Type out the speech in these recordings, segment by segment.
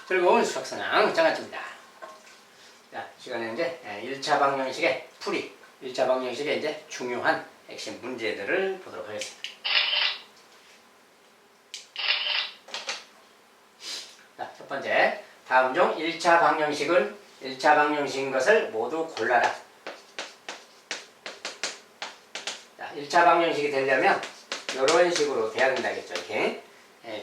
즐거운 수학상황 장아찌입니다. 자, 시간에 이제 1차 방정식의 풀이, 1차 방정식의 이제 중요한 핵심 문제들을 보도록 하겠습니다. 자, 첫 번째, 다음 중 1차 방정식인 것을 모두 골라라. 자, 1차 방정식이 되려면 이런 식으로 돼야 된다겠죠. 이렇게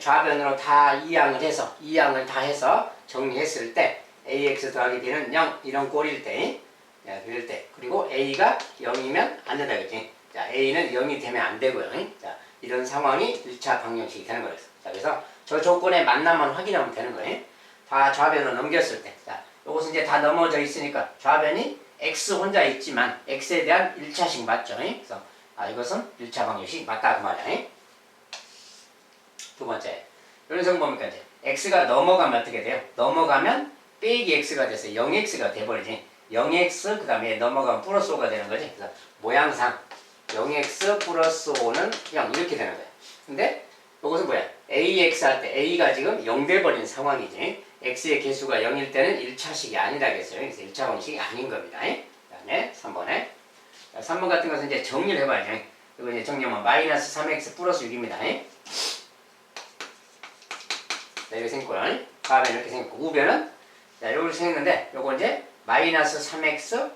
좌변으로 다 이항을 다 해서 정리했을 때 ax 더하기 b는 0 이런 꼴일 때, 그럴 때, 그리고 a가 0이면 안 된다겠지. 자, a는 0이 되면 안 되고요. 자, 이런 상황이 1차 방정식이 되는 거예요. 자, 그래서 저 조건의 만남만 확인하면 되는 거예요. 다 좌변으로 넘겼을 때, 자, 요것은 이제 다 넘어져 있으니까 좌변이 x 혼자 있지만 x에 대한 1차식 맞죠? 그래서 이것은 1차 방정식 맞다 그 말이야. 두 번째, 이런 식으로 보니까 이제 x가 넘어가면 어떻게 돼요? 넘어가면 빼기 x가 돼서 0x가 돼버리지. 0x 그 다음에 넘어가면 플러스 5가 되는 거지. 그래서 모양상 0x 플러스 5는 0 이렇게 되는 거야. 근데 이것은 뭐야? ax 할 때 a가 지금 0 돼버린 상황이지. x의 개수가 0일 때는 1차식이 아니라겠어요. 그래서 1차 방식이 아닌 겁니다. 그 다음에 3번에 3번 같은 것은 이제 정리를 해봐야죠. 이거 이제 정리하면 마이너스 3x 플러스 6입니다. 자, 이렇게 생겼고, 다음에 이렇게 생겼고, 우변은, 자, 요걸 생겼는데, 요거 이제, 마이너스 3x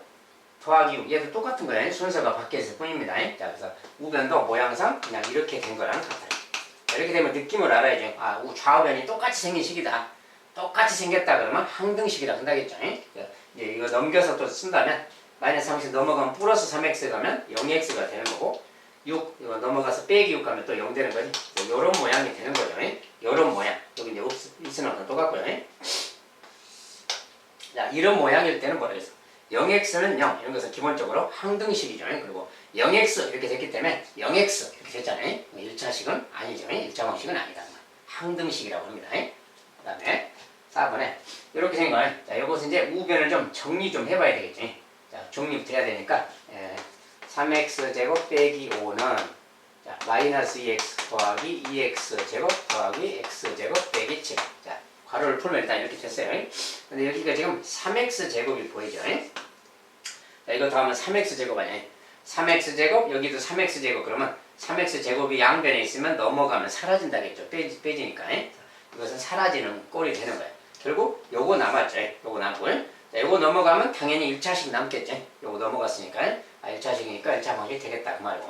더하기 6. 얘도 똑같은 거예요. 순서가 바뀌었을 뿐입니다. 자, 그래서 우변도 모양상 그냥 이렇게 된 거랑 같아요. 자, 이렇게 되면 느낌을 알아야죠. 좌우변이 똑같이 생긴 식이다. 똑같이 생겼다 그러면 항등식이라고 한다겠죠. 자, 이제 이거 넘겨서 또 쓴다면, 마이너스 3x 넘어가면 플러스 3x 가면 0x가 되는 거고, 6, 이거 넘어가서 빼기 6 가면 또 0 되는 거지. 요런 모양이 되는 거죠. 요런 모양. 여기 이제 있으나 똑같고요. 자, 이런 모양일 때는 뭐라 해서 0x는 0, 이런 것은 기본적으로 항등식이죠. 그리고 0x 이렇게 됐기 때문에 0x 이렇게 됐잖아요. 1차식은 아니죠. 1차 방식은 아니다. 항등식이라고 합니다. 그 다음에 4번에 이렇게 생긴 거예요. 자, 요것은 이제 우변을 좀 정리 좀 해봐야 되겠지. 자, 정리부터 해야 되니까 3x제곱 빼기 5는 자, 마이너스 2x 더하기 2x제곱 더하기 x제곱 빼기 7. 자, 괄호를 풀면 일단 이렇게 됐어요. 근데 여기가 지금 3x제곱이 보이죠? 자, 이거 더하면 3x제곱 아니에요? 3x제곱, 여기도 3x제곱. 그러면 3x제곱이 양변에 있으면 넘어가면 사라진다겠죠? 빼지니까. 이것은 사라지는 꼴이 되는 거예요. 결국 요거 남았죠? 요거 남고. 자, 요거 넘어가면 당연히 1차식 남겠죠? 요거 넘어갔으니까. 1차식이니까 1차 방식이 되겠다 그 말이고.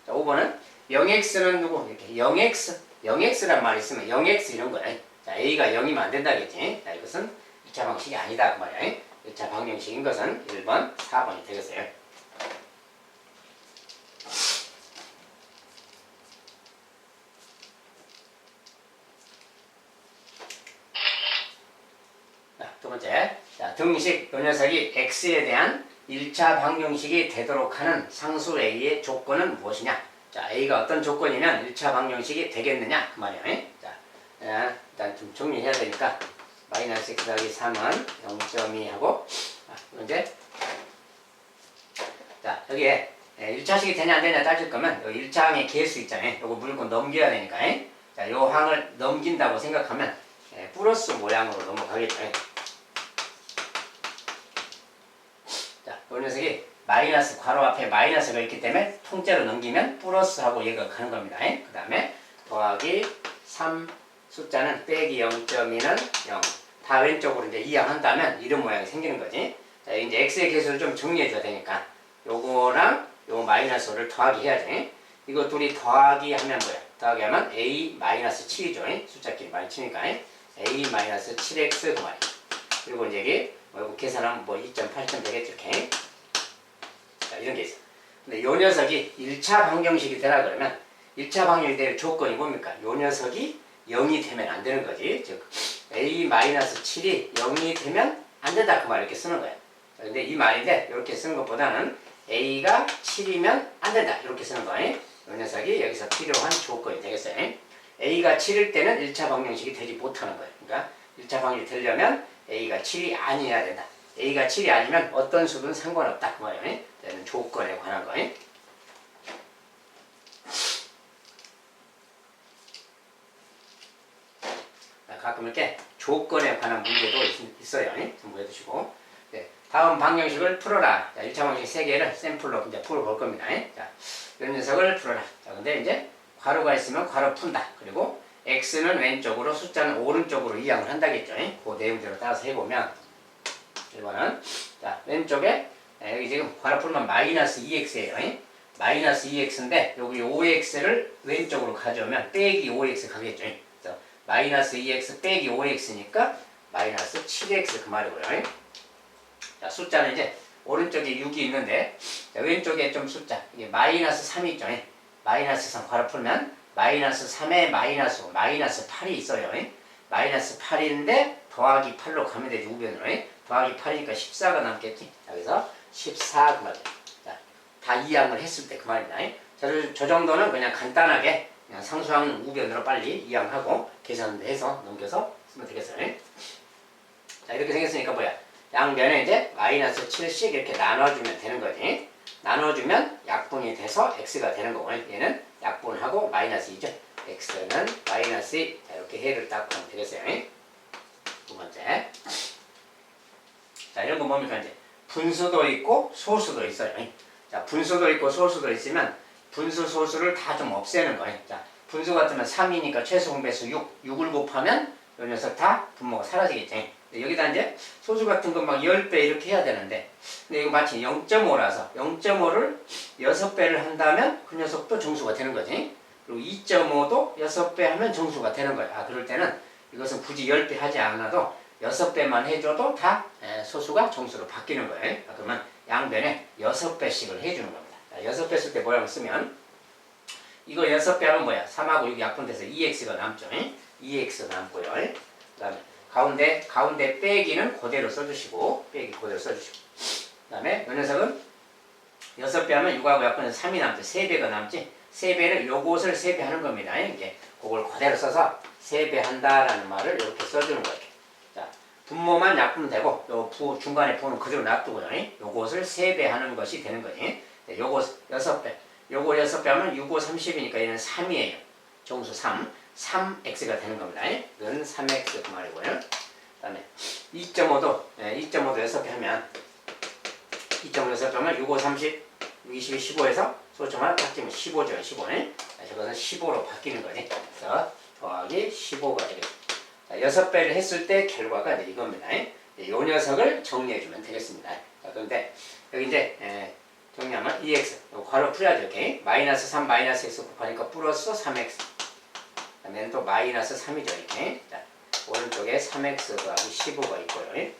자, 5번은 0x는 누구? 이렇게 0x란 말이 있으면 0x 이런 거야. 자, a가 0이면 안 된다겠지. 자, 이것은 2차 방식이 아니다 그 말이야. 1차 방정식인 것은 1번, 4번이 되겠어요. 자, 두 번째. 자, 등식, 요 녀석이 x에 대한 1차 방정식이 되도록 하는 상수 a의 조건은 무엇이냐? 자, a가 어떤 조건이면 1차 방정식이 되겠느냐? 그 말이에요. 자, 일단 좀 정리해야 되니까 마이너스 x 더하기 3은 0.2 하고 이제 자, 여기에 1차식이 되냐 안 되냐 따질 거면 여기 1차항의 개수 있잖아요. 요거 무조건 넘겨야 되니까. 자, 요 항을 넘긴다고 생각하면 플러스 모양으로 넘어가겠죠. 자, 요 녀석이 마이너스 괄호 앞에 마이너스가 있기 때문에 통째로 넘기면 플러스하고 얘가 가는 겁니다. 그 다음에 더하기 3 숫자는 빼기 0.2는 0. 다 왼쪽으로 이제 이항한다면 이런 모양이 생기는 거지. 자, 이제 x의 개수를 좀 정리해줘야 되니까 요거랑 요 마이너스 5를 더하기 해야지. 이거 둘이 더하기 하면 뭐야? 더하기 하면 a 마이너스 7이죠. 숫자끼리 많이 치니까 a 마이너스 7x 그 말이야. 그리고 이제 여기 뭐 계산하면 뭐 2.8점 되겠죠. 이렇게. 자, 이런 게 있어. 근데 요 녀석이 1차 방정식이 되라 그러면 1차 방정식이 될 조건이 뭡니까? 요 녀석이 0이 되면 안 되는 거지. 즉 a-7이 0이 되면 안 된다 그 말 이렇게 쓰는 거야. 자, 근데 이 말인데 이렇게 쓰는 것보다는 a가 7이면 안 된다 이렇게 쓰는 거야. 이 녀석이 여기서 필요한 조건이 되겠어요. a가 7일 때는 1차 방정식이 되지 못하는 거예요. 그러니까 1차 방정식이 되려면 a가 7이 아니어야 된다. a가 7이 아니면 어떤 수든 상관없다 그 말이에요. 얘는 조건에 관한 거예요. 가끔 이렇게 조건에 관한 문제도 있어요. 좀 해두시고. 네, 다음 방정식을 풀어라. 자, 1차 방정식 3개를 샘플로 이제 풀어볼 겁니다. 자, 이런 녀석을 풀어라. 자, 근데 이제 괄호가 있으면 괄호 푼다. 그리고 x는 왼쪽으로 숫자는 오른쪽으로 이항을 한다겠죠. 그 내용대로 따라서 해보면 1번은 자, 왼쪽에 여기 지금 괄호 풀면 마이너스 2x예요. 마이너스 2x인데 여기 5x를 왼쪽으로 가져오면 빼기 5x 가겠죠. 그래서 마이너스 2x 빼기 5x니까 마이너스 7x 그 말이고요. 자, 숫자는 이제 오른쪽에 6이 있는데 자, 왼쪽에 좀 숫자 이게 마이너스 3이 있죠. 마이너스 3 괄호 풀면 마이너스 3에 마이너스 5 마이너스 8이 있어요. 마이너스 8인데 더하기 8로 가면 되지 우변으로. 더하기 8이니까 14가 남겠지. 자, 그래서 14 그 말이에요. 자, 다 이항을 했을 때 그 말입니다. 저 정도는 그냥 간단하게 그냥 상수항 우변으로 빨리 이항하고 계산해서 넘겨서 쓰면 되겠어요. 자, 이렇게 생겼으니까 뭐야? 양변에 이제 마이너스 7씩 이렇게 나눠주면 되는 거지. 나눠주면 약분이 돼서 x가 되는 거고 얘는 약분하고 마이너스 2죠. x는 마이너스 2. 자, 이렇게 해를 딱 하면 되겠어요. 두 번째. 자, 이런 거 뭡니까? 이제 분수도 있고 소수도 있어요. 자, 분수도 있고 소수도 있으면 분수 소수를 다 좀 없애는 거예요. 자, 분수 같으면 3이니까 최소 공배수 6. 6을 곱하면 이 녀석 다 분모가 사라지겠지. 여기다 이제 소수 같은 거 막 10배 이렇게 해야 되는데 근데 이거 마치 0.5라서 0.5를 6배를 한다면 그 녀석도 정수가 되는 거지. 그리고 2.5도 6배 하면 정수가 되는 거야. 아, 그럴 때는 이것은 굳이 10배 하지 않아도 6배만 해줘도 다 소수가 정수로 바뀌는 거예요. 그러면 양변에 6배씩을 해주는 겁니다. 6배 쓸 때 모양을 쓰면 이거 6배 하면 뭐야? 3하고 6이 약분돼서 2x가 남죠. 2x 남고요. 그 다음에 가운데 빼기는 그대로 써주시고 빼기 그대로 써주시고 그 다음에 이 녀석은 6배 하면 6하고 약분해서 3이 남죠. 3배가 남지. 3배를 요것을 3배 하는 겁니다. 이렇게 그걸 그대로 써서 3배 한다라는 말을 이렇게 써주는 거예요. 자, 분모만 약분되고 요 중간에 부는 그대로 놔두고요. 요것을 3배 하는 것이 되는 거지. 요것 6배. 요거 6배 하면 6, 5, 30이니까 얘는 3이에요. 정수 3. 3x가 되는 겁니다. 이건 3x 그 말이고요. 그 다음에 2.5도 6배 하면 2.5 6배 하면 6, 5, 30, 6, 22, 15에서 소점을 바뀌면 15죠. 15. 저것은 15로 바뀌는 거지. 그래서 더하기 15가 되겠죠. 자, 6배를 했을 때 결과가 이제 이겁니다. 이 녀석을 정리해주면 되겠습니다. 자, 그런데 여기 이제 정리하면 2x 괄호 풀어야죠. 이렇게 마이너스 3 마이너스 x 곱하니까 플러스 3x 그다음에 또 마이너스 3이죠. 이렇게. 자, 오른쪽에 3x 더하기 15가 있고요.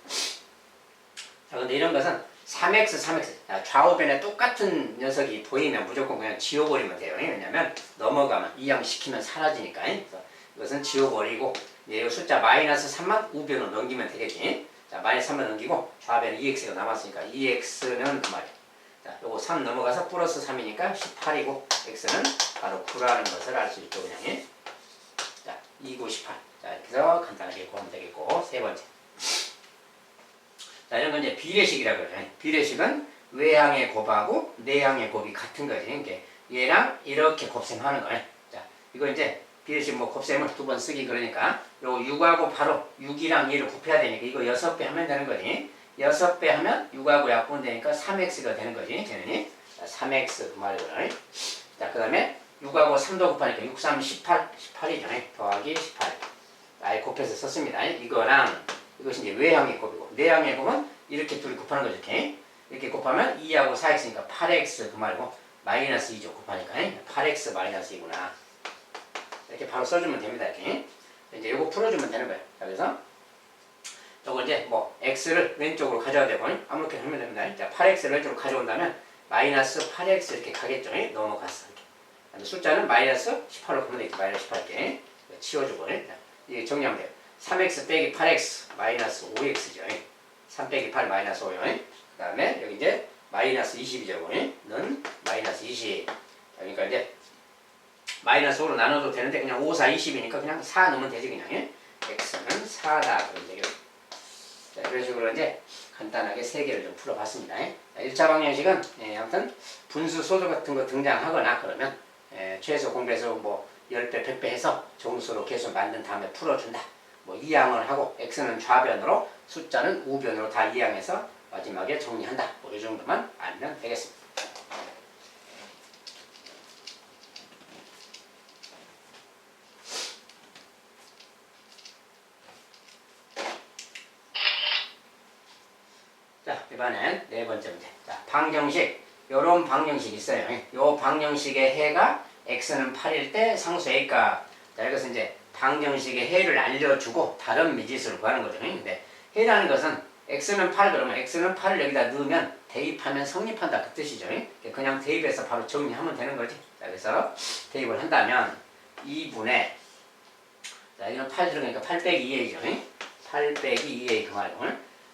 자, 근데 이런 것은 3x, 3x. 자, 좌우변에 똑같은 녀석이 보이면 무조건 그냥 지워버리면 돼요. 왜냐면 넘어가면 이항시키면 사라지니까. 그래서 이것은 지워버리고 이 숫자 마이너스 3만 우변으로 넘기면 되겠지. 자, 마이너스 3만 넘기고 좌변에 2x가 남았으니까 2x는 그 말이에요. 자, 요거 3 넘어가서 플러스 3이니까 18이고 x는 바로 9라는 것을 알 수 있죠. 그냥. 자, 2, 9, 18. 자, 이렇게 해서 간단하게 구하면 되겠고, 세 번째. 자, 이런 건 이제 비례식이라고 그래요. 비례식은 외항의 곱하고 내항의 곱이 같은 거지. 그러니까 얘랑 이렇게 곱셈하는 거예요. 자, 이거 이제 비례식 뭐 곱셈을 두 번 쓰기 그러니까 요 6하고 바로 6이랑 얘를 곱해야 되니까 이거 6배 하면 되는 거지. 6배 하면 6하고 약분되니까 3x가 되는 거지. 쟤는 3x 그 말이고요. 자, 그 다음에 6하고 3도 곱하니까 6, 3, 18, 18이죠. 더하기 18. 아예 곱해서 썼습니다. 이거랑 이것이 이제 외항의 곱이고 내항의 곱은 이렇게 둘이 곱하는 거죠. 이렇게 곱하면 2하고 4x니까 8x 그 말고 마이너스 2죠. 곱하니까 8x 마이너스 2구나. 이렇게 바로 써주면 됩니다. 이렇게. 이제 이거 풀어주면 되는 거예요. 자, 그래서 저거 이제 뭐 x를 왼쪽으로 가져야 되고 아무렇게 하면 됩니다. 자, 8x를 왼쪽으로 가져온다면 마이너스 8x 이렇게 가겠죠. 넘어갔어. 이렇게. 숫자는 마이너스 18로 가면 되겠죠. 마이너스 18 이렇게 치워주고 이게 정리하면 돼요. 3x 빼기 8x 마이너스 5x죠. 3 빼기 8 마이너스 5요. 그 다음에 여기 이제 마이너스 20이죠. 는 마이너스 20. 그러니까 이제 마이너스 5로 나눠도 되는데 그냥 5, 4, 20이니까 그냥 4 넣으면 되지 그냥. x는 4다. 그러면 되겠죠. 자, 이런 식으로 이제 간단하게 3개를 좀 풀어봤습니다. 1차 방정식은 아무튼 분수 소수 같은 거 등장하거나 그러면 최소 공배수 뭐 10배, 100배 해서 정수로 계속 만든 다음에 풀어준다. 뭐 이항을 하고 x는 좌변으로 숫자는 우변으로 다 이항해서 마지막에 정리한다. 뭐 이 정도만 알면 되겠습니다. 자, 이번엔 네 번째 문제. 자, 방정식. 요런 방정식이 있어요. 요 방정식의 해가 x는 8일 때 상수 a값. 자, 이것은 이제 방정식의 해를 알려주고 다른 미지수를 구하는 거죠. 근데 해라는 것은 x는 8 그러면 x는 8을 여기다 넣으면 대입하면 성립한다 그 뜻이죠. 그냥 대입해서 바로 정리하면 되는 거지. 자, 그래서 대입을 한다면 2분의 자, 여기는 8 들어가니까 8 빼기 2a죠. 8 빼기 2a 그 말이고.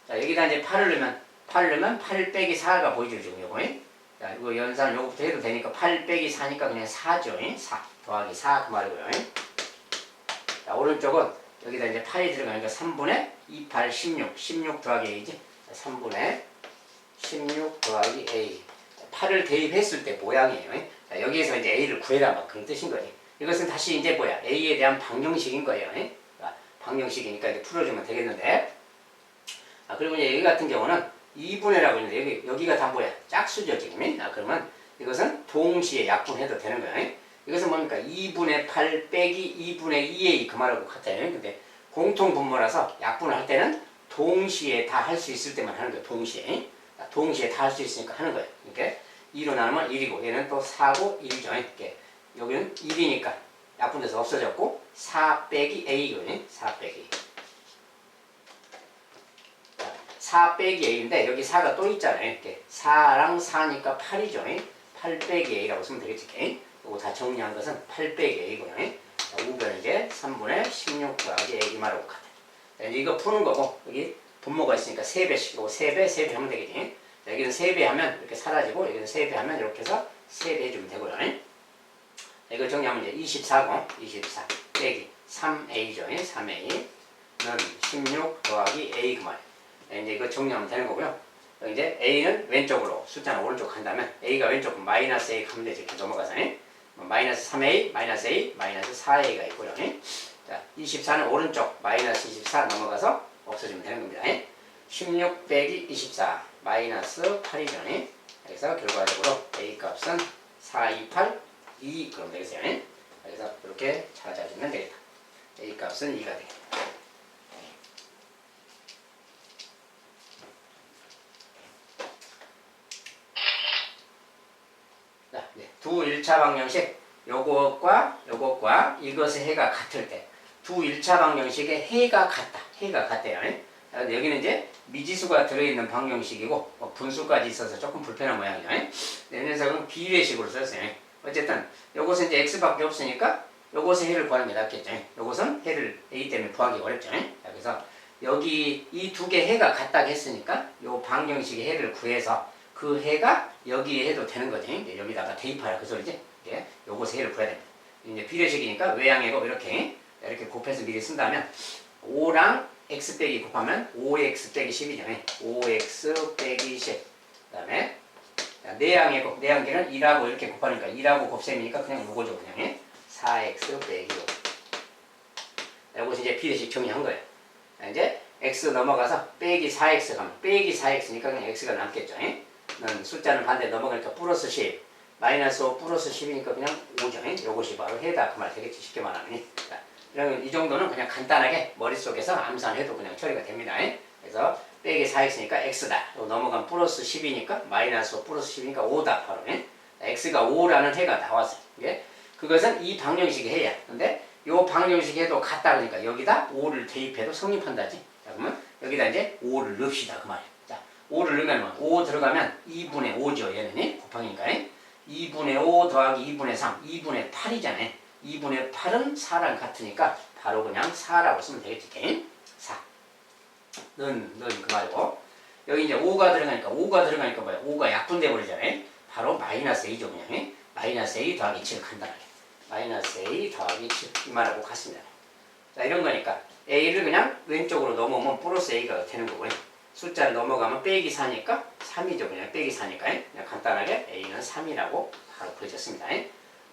자, 여기다 이제 8을 넣으면 8 빼기 4가 보이죠, 지금 요거. 자, 이거 연산 요거부터 해도 되니까 8 빼기 4니까 그냥 4죠. 4 더하기 4 그 말이고요. 자, 오른쪽은 여기다 이제 8이 들어가니까 3분의 28, 16 더하기 a지. 3분의 16 더하기 a. 8을 대입했을 때 모양이에요. 자, 여기에서 이제 a를 구해라 막 그런 뜻인 거지. 이것은 다시 이제 뭐야? a에 대한 방정식인 거예요. 방정식이니까 이제 풀어주면 되겠는데. 그리고 이제 여기 같은 경우는 2분의라고 있는데 여기가 다 뭐야? 짝수죠 지금. 그러면 이것은 동시에 약분해도 되는 거예요. 이것은 뭡니까? 2분의 8 빼기 2분의 2a 그 말하고 같아요. 근데 공통 분모라서 약분을 할 때는 동시에 다 할 수 있을 때만 하는 거예요. 동시에 다 할 수 있으니까 하는 거예요. 이렇게 2로 나누면 1이고 얘는 또 4고 1이죠. 이렇게 여기는 1이니까 약분돼서 없어졌고 4 빼기 a거든요. 4 빼기 4 빼기 a인데 여기 4가 또 있잖아요. 이렇게 4랑 4니까 8이죠. 8 빼기 a라고 쓰면 되겠지. 이거 다 정리한 것은 8 빼기 a고요. 우변은 이제 3분의 16 더하기 a 말하고 같아요. 이거 푸는 거고 여기 분모가 있으니까 3배씩 이거 3배 하면 되겠지. 여기는 3배 하면 이렇게 사라지고 여기는 3배 하면 이렇게 해서 3배 해주면 되고요. 이거 정리하면 이제 24고 24 빼기 3a죠. 3a는 16 더하기 a 그 말이에요. 이제 이거 정리하면 되는 거고요. 이제 a는 왼쪽으로 숫자는 오른쪽 한다면 a가 왼쪽 마이너스 a 하면 되지. 이렇게 넘어가서 마이너스 3a 마이너스 a 마이너스 4a가 있고요. 자, 24는 오른쪽 마이너스 24 넘어가서 없어지면 되는 겁니다. 16 빼기 24 마이너스 8이죠. 그래서 결과적으로 a 값은 4, 2, 8, 2 그럼 되겠어요. 그래서 이렇게 찾아주면 되겠다. a 값은 2가 되겠다. 두 1차 방정식 요것과 이것의 해가 같을 때 두 1차 방정식의 해가 같다. 해가 같대요. 여기는 이제 미지수가 들어있는 방정식이고 분수까지 있어서 조금 불편한 모양이죠. 이 녀석은 비례식으로 썼어요. 어쨌든 요것은 이제 x밖에 없으니까 요것의 해를 구하는 게 낫겠죠. 요것은 해를 a 때문에 구하기 어렵죠. 그래서 여기 이 두 개 해가 같다고 했으니까 요 방정식의 해를 구해서 그 해가 여기에 해도 되는 거지. 여기다가 대입하라 그 소리지. 요것의 해를 구해야 됩니다. 이제 비례식이니까 외양해고 이렇게 곱해서 미리 쓴다면 5랑 x 빼기 곱하면 5x 빼기 10이잖아요. 5x 빼기 10. 그 다음에 내양해고 내양계는 2라고 이렇게 곱하니까 2라고 곱셈이니까 그냥 요거죠. 그냥 4x 빼기 5. 요것이 이제 비례식 정리한 거예요. 이제 x 넘어가서 빼기 4x 가면 빼기 4x니까 그냥 x가 남겠죠. 숫자는 반대 넘어가니까 플러스 10 마이너스 5 플러스 10이니까 그냥 5죠. 요것이 바로 해다 그 말 되겠지. 쉽게 말하면. 자, 그러면 이 정도는 그냥 간단하게 머릿속에서 암산해도 그냥 처리가 됩니다. 그래서 빼기 4x니까 x다. 넘어가면 플러스 10이니까 마이너스 5 플러스 10이니까 5다. 바로. x가 5라는 해가 나왔어요. 그것은 이 방정식의 해야. 근데 이 방정식의 해도 같다 그러니까 여기다 5를 대입해도 성립한다지. 자, 그러면 여기다 이제 5를 넣읍시다. 그 말이에요. 자, 5를 넣으면 5 들어가면 2분의 5죠. 얘는 곱하기니까. 2분의 5 더하기 2분의 3, 2분의 8이잖아요. 2분의 8은 4랑 같으니까 바로 그냥 4라고 쓰면 되겠지. 4. 는 그 말이고. 여기 이제 5가 들어가니까 뭐야? 5가 약분돼 버리잖아요. 바로 마이너스 a죠. 그냥. 마이너스 a 더하기 7 간단하게. 마이너스 a 더하기 7. 이 말하고 같습니다. 자, 이런 거니까 a를 그냥 왼쪽으로 넘어오면 플러스 a가 되는 거고요. 숫자를 넘어가면 빼기 4니까 3이죠. 그냥 빼기 4니까. 그냥 간단하게 a는 3이라고 바로 그려졌습니다.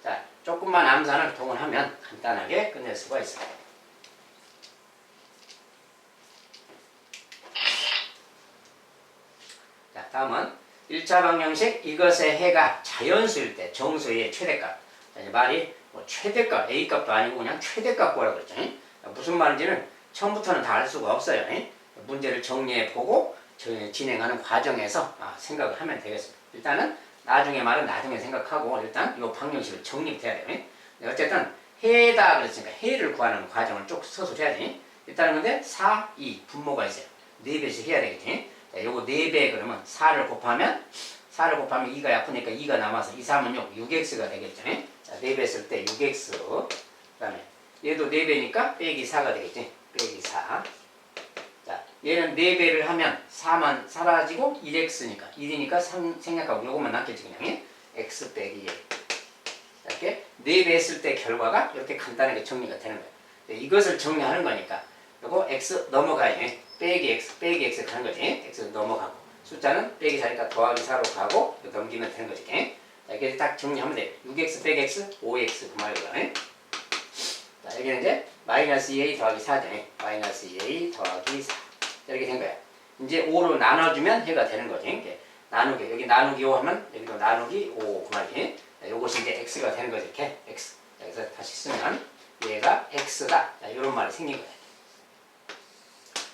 자, 조금만 암산을 동원하면 간단하게 끝낼 수가 있어요. 다음은 1차 방정식 이것의 해가 자연수일 때 정수의 최대값. 자, 이제 말이 뭐 최대값, A값도 아니고 그냥 최대값 구하라고 그랬죠. 무슨 말인지는 처음부터는 다 알 수가 없어요. 문제를 정리해 보고 진행하는 과정에서 생각을 하면 되겠습니다. 일단은 나중에 말은 나중에 생각하고 일단 이 방정식을 정립해야 돼요. 어쨌든 해다 그랬으니까 해를 구하는 과정을 쭉 서술해야 돼. 일단은 근데 4, 2 분모가 있어요. 4배씩 해야 되겠지. 자, 요거 4배 그러면 4를 곱하면 2가 약분이니까 2가 남아서 2, 3은 6, 6x가 되겠죠. 자, 4배 했을 때 6x 그 다음에 얘도 4배니까 빼기 4가 되겠지. 빼기 4. 자, 얘는 4배를 하면 4만 사라지고 1x니까 1이니까 3 생략하고 요것만 남겠지 그냥. x 빼기 1. 이렇게 4배 했을 때 결과가 이렇게 간단하게 정리가 되는 거예요. 이것을 정리하는 거니까 요거 x 넘어가야지. 빼기 x 가는 거지. x 넘어가고 숫자는 빼기 4니까 더하기 4로 가고 넘기면 되는 거지. 자, 이렇게 딱 정리하면 돼. 6x 빼기 x 5x 그 말이야. 자, 여기는 이제 마이너스 2a 더하기 4죠. 마이너스 2a 더하기 4 이렇게 된 거야. 이제 5로 나눠주면 해가 되는 거지. 이렇게 나누기 여기 나누기 5 하면 여기도 나누기 5 그 말이지. 이것이 이제 x가 되는 거지. 이렇게 x. 여기서 다시 쓰면 얘가 x다. 자, 이런 말이 생긴 거야.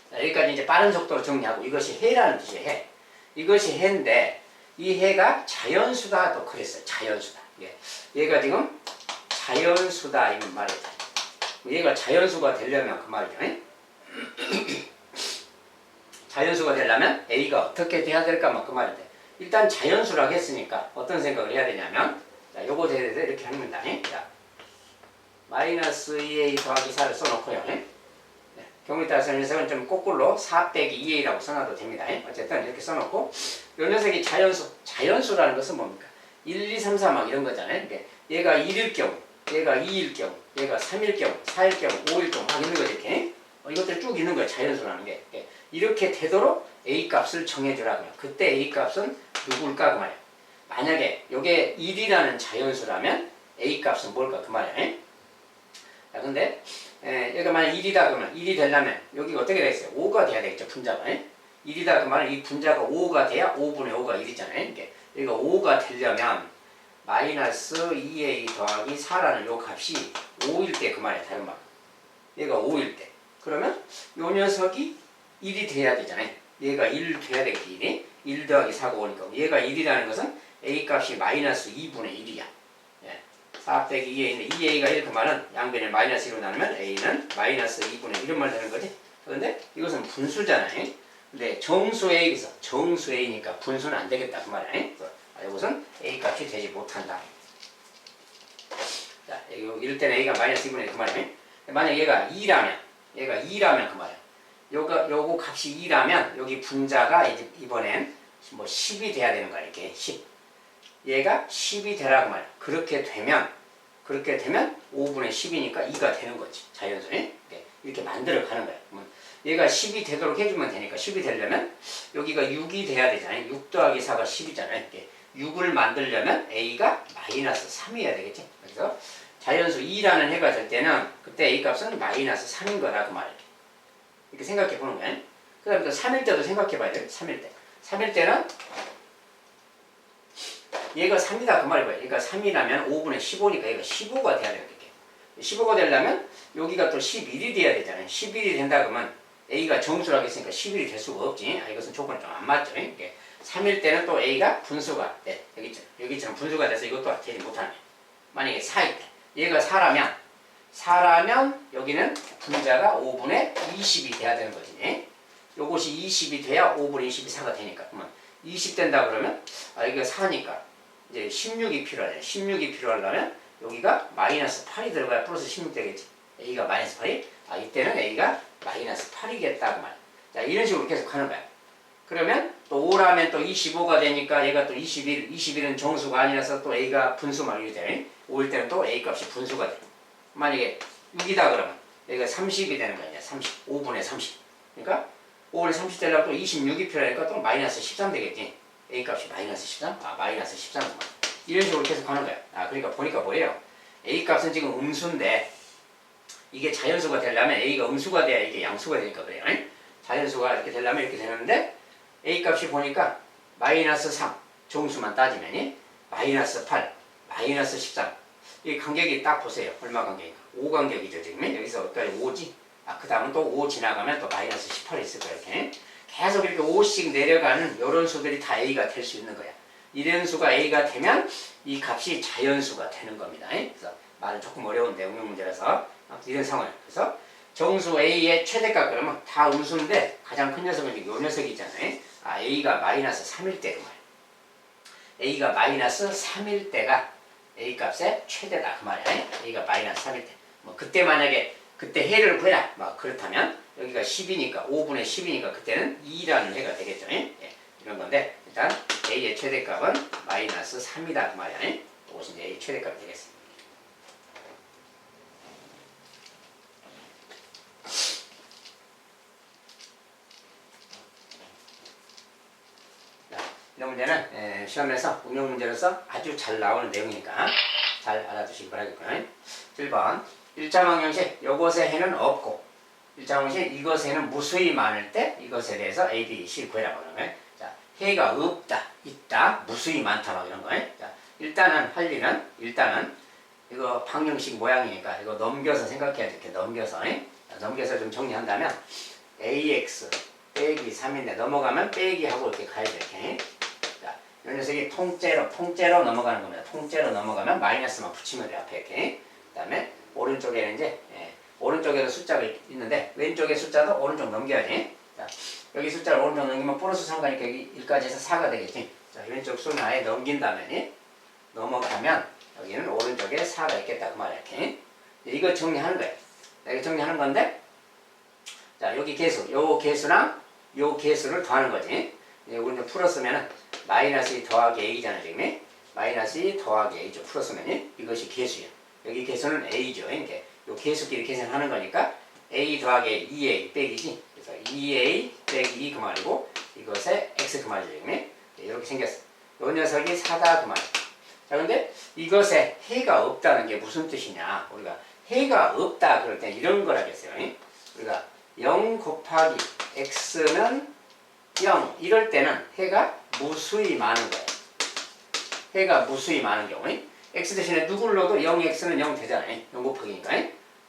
자, 여기까지 이제 빠른 속도로 정리하고 이것이 해라는 뜻이에요. 해. 이것이 해인데 이 해가 자연수다 또 그랬어요. 자연수다. 얘가 지금 자연수다 이 말이에요. 얘가 자연수가 되려면 그 말이죠. 자연수가 되려면 A가 어떻게 돼야 될까 막 그 말인데 일단 자연수라고 했으니까 어떤 생각을 해야 되냐면 자, 요거에 대해서 이렇게 합니다. 자, 마이너스 2a 더하기 4를 써놓고요. 경우에 따라서 이 녀석은 좀 거꾸로 4 빼기 2a라고 써놔도 됩니다. 어쨌든 이렇게 써놓고 이 녀석이 자연수라는 것은 뭡니까? 1, 2, 3, 4 막 이런 거잖아요. 얘가 1일 경우, 얘가 2일 경우, 얘가 3일 경우, 4일 경우, 5일 경우 막 있는 거지. 이렇게. 이것들 쭉 있는 거예요. 자연수라는 게. 이렇게 되도록 A 값을 정해주라고요. 그때 A 값은 누굴까 그 말이에요. 만약에 이게 1이라는 자연수라면 A 값은 뭘까 그 말이에요. 자, 근데 얘가 만약 1이다 그러면 1이 되려면 여기가 어떻게 되겠어요? 5가 돼야 되겠죠. 분자가. 1이다 그 말은 이 분자가 5가 돼야 5분의 5가 1이잖아요. 여기가 5가 되려면 마이너스 2a 더하기 4라는 요 값이 5일 때 그 말이에요. 다른 말. 얘가 5일 때. 그러면 요 녀석이 1이 돼야 되잖아요. 얘가 1 돼야 되겠지. 1 더하기 4가 오니까 얘가 1이라는 것은 a 값이 마이너스 2분의 1이야. 4 빼기 2a인데 2a가 1 그 말은 양변을 마이너스 1로 나누면 a는 마이너스 2분의 1은 말 되는 거지. 그런데 이것은 분수잖아요. 근데 정수 a에서 정수 a니까 분수는 안 되겠다 그 말이야. 이것은 a 값이 되지 못한다. 자, 이럴 때는 a가 마이너스 2분의 1 그 말이야. 만약 얘가 2라면 그 말이야. 요거 값이 2라면 여기 분자가 이제 이번엔 뭐 10이 돼야 되는 거야. 이렇게 10. 얘가 10이 되라고 말이야. 그렇게 되면 5분의 10이니까 2가 되는 거지. 자연수에. 이렇게 만들어 가는 거야. 얘가 10이 되도록 해주면 되니까 10이 되려면 여기가 6이 돼야 되잖아요. 6 더하기 4가 10이잖아요. 6을 만들려면 A가 마이너스 3이어야 되겠지. 그래서 자연수 2라는 해가 될 때는 그때 A 값은 마이너스 3인 거다 그 말이야. 이렇게 생각해 보는 거야. 그 다음에 또 3일 때도 생각해 봐야 돼. 3일 때. 3일 때는 얘가 3이다 그 말이야. 얘가 3이라면 5분의 15니까 얘가 15가 돼야 되겠게. 15가 되려면 여기가 또 11이 돼야 되잖아요. 11이 된다 그러면 A가 정수라고 했으니까 11이 될 수가 없지. 이것은 조건이 좀 안 맞죠. 3일 때는 또 A가 분수가 돼. 여기처럼 분수가 돼서 이것도 되지 못하네. 만약에 4일 때 얘가 4라면 여기는 분자가 5분의 20이 돼야 되는 거지. 요것이 20이 돼야 5분의 20이 4가 되니까. 그러면 20 된다 그러면 이게 4니까 이제 16이 필요하네. 16이 필요하려면 여기가 마이너스 8이 들어가야 플러스 16 되겠지. A가 마이너스 8이 이때는 A가 마이너스 8이겠다 그 말. 자, 이런 식으로 계속 하는 거야. 그러면 또 5라면 또 25가 되니까 얘가 또 21은 정수가 아니라서 또 A가 분수만 이렇게 돼. 5일 때는 또 A 값이 분수가 돼. 만약에 6이다 그러면 얘가 30이 되는 거 아니야. 5분의 30. 그러니까 5분의 30 되려면 또 26이 필요하니까 또 마이너스 13 되겠지. A 값이 마이너스 13? 마이너스 13. 이런 식으로 계속 하는 거야. 그러니까 보니까 뭐예요? A 값은 지금 음수인데 이게 자연수가 되려면 A가 음수가 돼야 이게 양수가 되니까 그래요. 자연수가 이렇게 되려면 이렇게 되는데 A 값이 보니까 마이너스 3 정수만 따지면 마이너스 8 마이너스 13 이 간격이 딱 보세요. 얼마 간격인가? 5 간격이죠. 지금 여기서 어디까지 5지? 그 다음은 또 5 지나가면 또 마이너스 18이 있을 거예요. 이렇게 계속 이렇게 5씩 내려가는 이런 수들이 다 A가 될 수 있는 거야. 이런 수가 A가 되면 이 값이 자연수가 되는 겁니다. 그래서 말은 조금 어려운데 응용 문제라서 이런 상황. 그래서 정수 A의 최대값 그러면 다 음수인데 가장 큰 녀석은 이 녀석이 있잖아요. A가 마이너스 3일 때 그 말이야. A가 마이너스 3일 때가 A 값의 최대다 그 말이야. A가 마이너스 3일 때. 뭐 그때 만약에 그때 해를 구해라. 막 그렇다면 여기가 10이니까 5분의 10이니까 그때는 2라는 해가 되겠죠. 이런 건데 일단 A의 최대값은 마이너스 3이다 그 말이야. 이것이 이제 A의 최대값이 되겠습니다. 이런 문제는 시험에서 응용 문제로서 아주 잘 나오는 내용이니까 잘 알아두시기 바라겠고요. 7번 1차 방정식 요것의 해는 없고 1차 방정식 이것에는 무수히 많을 때 이것에 대해서 A, B, C 구해라고 하는 거예요. 자, 해가 없다, 있다, 무수히 많다 막 이런 거예요. 자, 일단은 할 일은 이거 방정식 모양이니까 이거 넘겨서 생각해야지. 이렇게 넘겨서 넘겨서 좀 정리한다면 AX 빼기 3인데 넘어가면 빼기 하고 이렇게 가야죠. 이렇게. 이 녀석이 통째로 넘어가는 겁니다. 통째로 넘어가면 마이너스만 붙이면 돼요. 앞에 이렇게. 그 다음에 오른쪽에는 이제 오른쪽에도 숫자가 있는데 왼쪽에 숫자도 오른쪽 넘겨야지. 자, 여기 숫자를 오른쪽 넘기면 플러스 3가니까 여기 1까지 해서 4가 되겠지. 자, 왼쪽 수는 아예 넘긴 다음에 넘어가면 여기는 오른쪽에 4가 있겠다. 그 말이야. 이렇게. 이거 정리하는 거예요. 이거 정리하는 건데 자, 여기 개수, 요 개수랑 요 개수를 더하는 거지. 우리는 풀었으면은 마이너스 2 더하기 A잖아요. 지금 마이너스 2 더하기 A죠. 풀었으면 이것이 개수야. 여기 개수는 A죠. 이렇게 요 개수끼리 계산하는 거니까 A 더하기 2A 빼기지. 그래서 2A 빼기 2 그 말이고 이것에 X 그 말이죠. 지금 이렇게 생겼어. 요 녀석이 4다 그 말이야. 자, 근데 이것에 해가 없다는 게 무슨 뜻이냐? 우리가 해가 없다 그럴 때 이런 거라겠어요. 우리가 0 곱하기 X는 0 이럴 때는 해가 무수히 많은 거예요. 해가 무수히 많은 경우 X 대신에 누구를 넣어도 0X는 0 되잖아요. 0 곱하기니까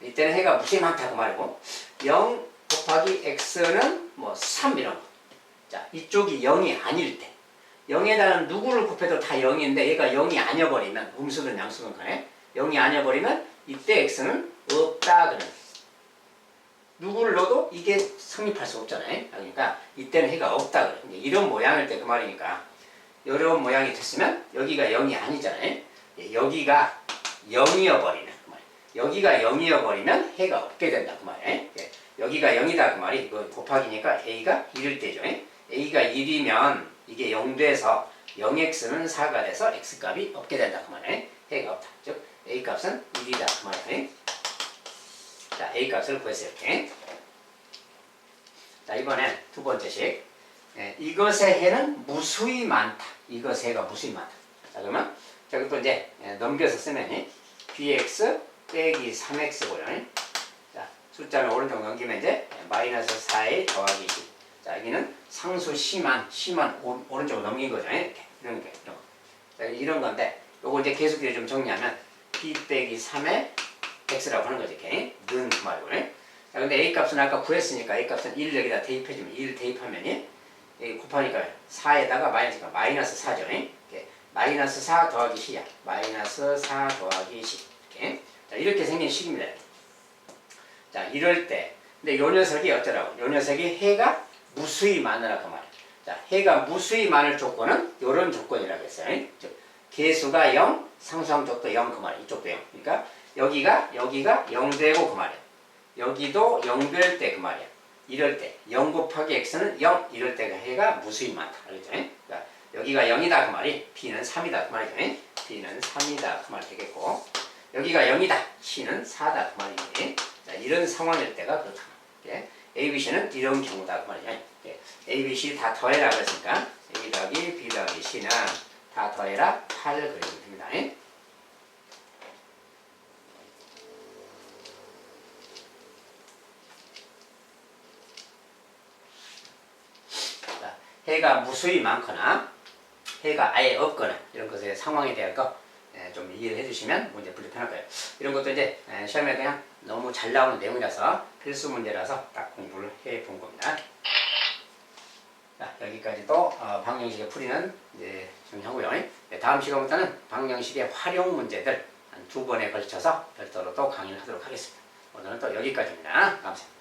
이때는 해가 무수히 많다 그 말이고 0 곱하기 X는 뭐 3 이런 거. 자, 이쪽이 0이 아닐 때 0에다는 누구를 곱해도 다 0인데 얘가 0이 아니어버리면 음수든 양수든 간에 0이 아니어버리면 이때 X는 없다 그러는 거예요. 누구를 넣어도 이게 성립할 수 없잖아요. 그러니까 이때는 해가 없다 그래. 이런 모양일 때 그 말이니까 이런 모양이 됐으면 여기가 0이 아니잖아요. 여기가 0이어버리는 그 말. 여기가 0이어버리면 해가 없게 된다 그 말이에요. 여기가 0이다 그 말이 이거 곱하기니까 A가 1일 때죠. A가 1이면 이게 0 돼서 0X는 4가 돼서 X값이 없게 된다 그 말이에요. 해가 없다. 즉 A값은 1이다 그 말이에요. 자, A값을 구했어요. 이렇게. 자, 이번엔 두 번째식. 이것의 해는 무수히 많다. 이것의 해가 무수히 많다. 자, 그러면 저기 또 이제 넘겨서 쓰면 bx 빼기 3x고요. 자, 숫자는 오른쪽 넘기면 이제 마이너스 4에 더하기 10. 자, 여기는 상수 C만 오른쪽으로 넘긴 거죠. 이렇게. 이런 게. 자, 이런 건데, 요거 이제 계속해서 좀 정리하면 b 빼기 3에 x라고 하는 거지. 이렇게. 는 그 말이고. 자, 근데 a 값은 아까 구했으니까 a 값은 1 여기다 대입해주면 1 대입하면 여기 곱하니까 4에다가 마이너스 4죠. 이렇게. 마이너스 4 더하기 C야. 마이너스 4 더하기 C. 이렇게. 자, 이렇게 생긴 식입니다. 자, 이럴 때. 근데 요 녀석이 어쩌라고? 요 녀석이 해가 무수히 많으라 그 말이야. 자, 해가 무수히 많을 조건은 요런 조건이라고 했어요. 즉, 개수가 0, 상수함 쪽도 0 그 말이야. 이쪽도 0. 그러니까 여기가 0 되고 그 말이야. 여기도 0 될 때 그 말이야. 이럴 때 0 곱하기 x는 0 이럴 때가 해가 무수히 많다. 알겠죠? 그러니까 여기가 0이다 그 말이 b는 3이다 그 말이죠. b는 3이다 그 말 되겠고 여기가 0이다. c는 4다 그 말이지. 자, 이런 상황일 때가 그렇다. A, B, C는 이런 경우다 그 말이죠. A, B, C 다 더해라 그랬으니까 A 더하기 B 더하기 C는 다 더해라 8 그리면 됩니다. 해가 무수히 많거나 해가 아예 없거나 이런 것의 상황에 대한 거 좀 이해를 해주시면 문제 풀기 편할 거예요. 이런 것도 이제 시험에 그냥 너무 잘 나오는 내용이라서 필수 문제라서 딱 공부를 해 본 겁니다. 자, 여기까지도 방정식의 풀이는 이제 좀 하고요. 다음 시간부터는 방정식의 활용 문제들 한 2번에 걸쳐서 별도로 또 강의를 하도록 하겠습니다. 오늘은 또 여기까지입니다. 감사합니다.